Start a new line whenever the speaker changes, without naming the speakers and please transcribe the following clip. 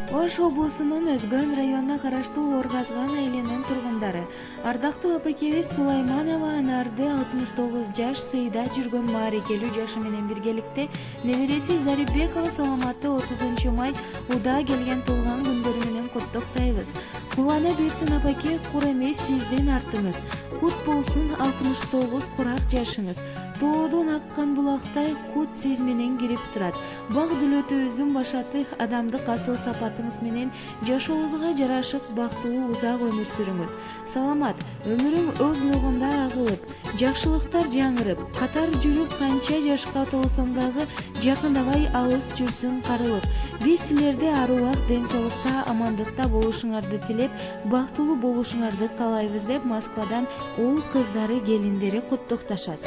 Ош облусунун Өзгөн районуна караштуу Оргазган айылынын тургундары ардактуу апакебиз Сулайманова Анарды 69 жаш сыйда жүргөн маарекелүү жашы менен биргеликте небереси Зарипбекова Саламатты 30 май удаа келген туулган күндөрү менен куттуктайбыз. Кубана берсин апаке, кур эмес сиздин артыңыз. Кут болсун 69 курак жашыңыз. Тоодон аккан булактай кут сиз менен кирип турат. Бак дүлөтүбүздүн башаты адамдык асыл сапатыңыз менен жашообузга жарашык бактылуу узак өмүр сүрүңүз. Саламат, өмүрүң өз нугунда агылып, жакшылыктар жаңырып, катар жүрүп канча жашка толсоң дагы жакындабай алыс жүрсүң карылып. Биз силерди ар убак ден соолукта, амандыкта болушуңарды тилеп, бактылуу болушуңарды каалайбыз деп Москвадан уул кыздары келиндери куттукташат.